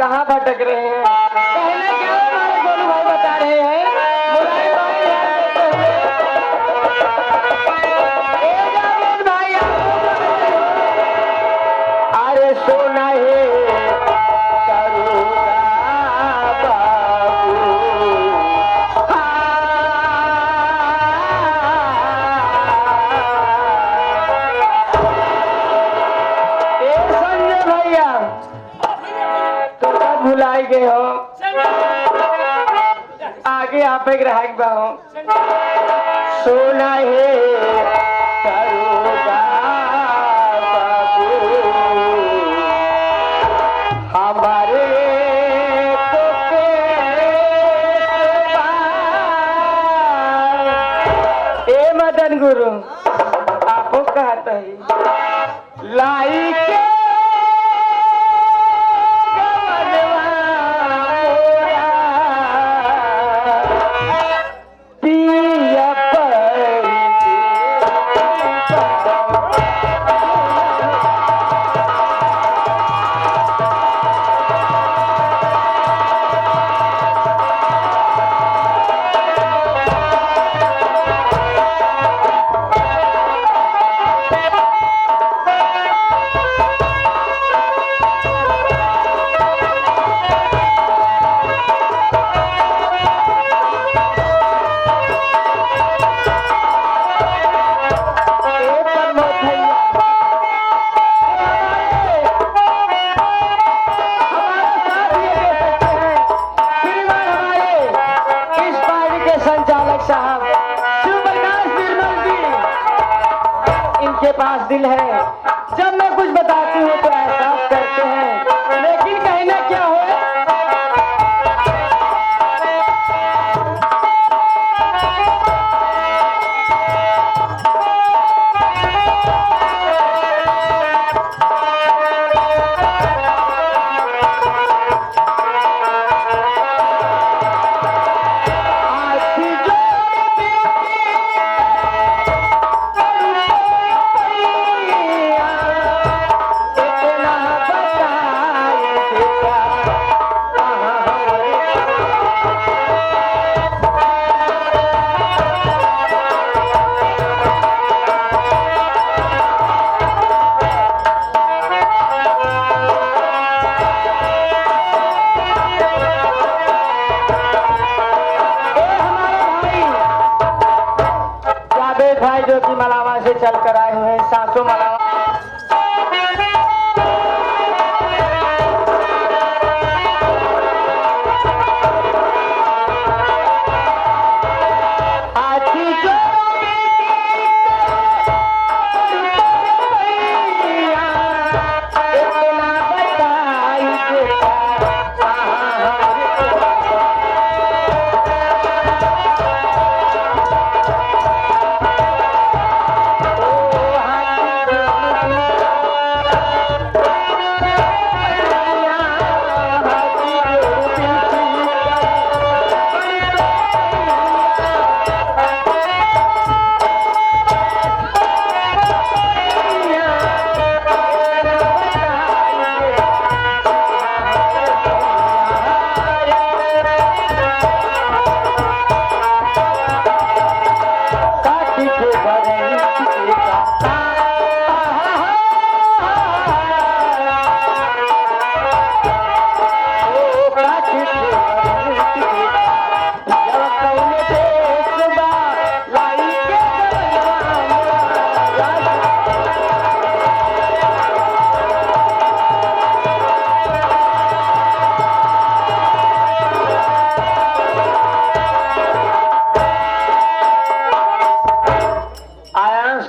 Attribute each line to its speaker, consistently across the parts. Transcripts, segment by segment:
Speaker 1: कहाँ भटक रहे हैं? कहना क्या है, हमारे गोलू भाई बता रहे हैं। मुरारी भाई ध्यान देते हुए। ए जावेद भाई, अरे सोना है करूँगा बाबू। ए संजय भैया, तो कब भुलाई गए हो? आगे आप एक ग्राहक बा हो। सोना है करूँगा बाबू हमारे को ए मदन गुरु आपो कहता है लाई के के पास दिल है। जब मैं कुछ बताती हूँ तो एहसास करते हैं, लेकिन कहना क्या हो। भाई जो कि मलावा से चल कर आए हुए हैं, सासो मलावा।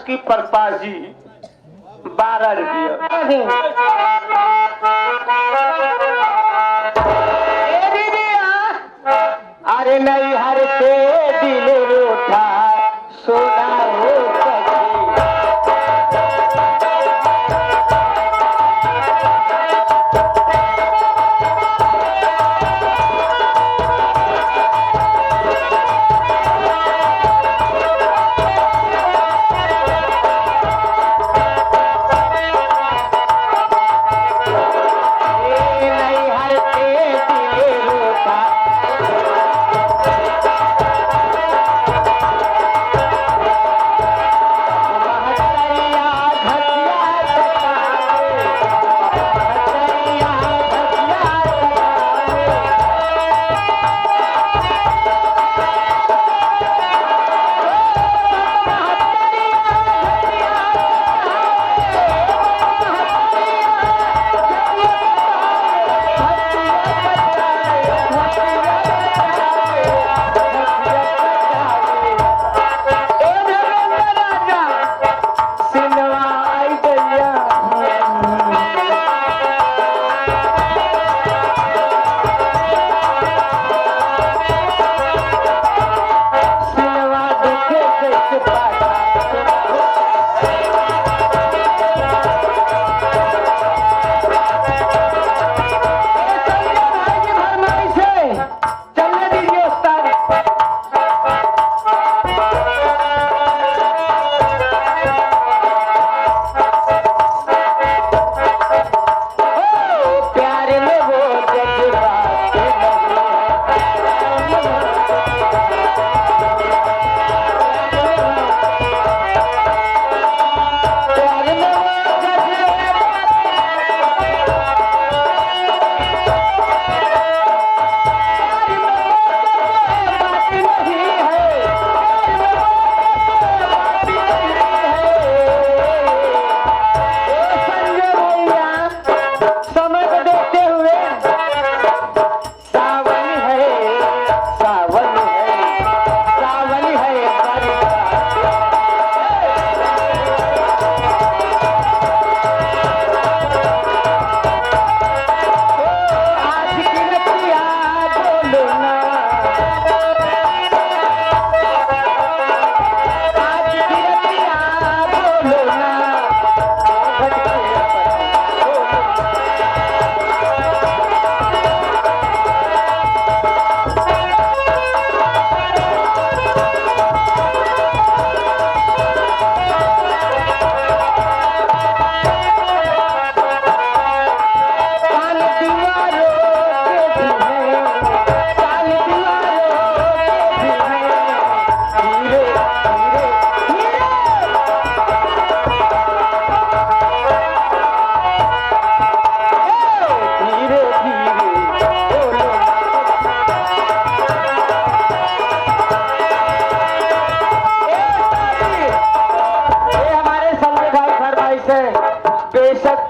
Speaker 1: की परपाजी 12 रुपया। अरे नहीं हर से दिल रूठा सोना हो नहीं हर से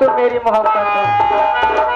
Speaker 1: तुम मेरी मोहब्बत हो।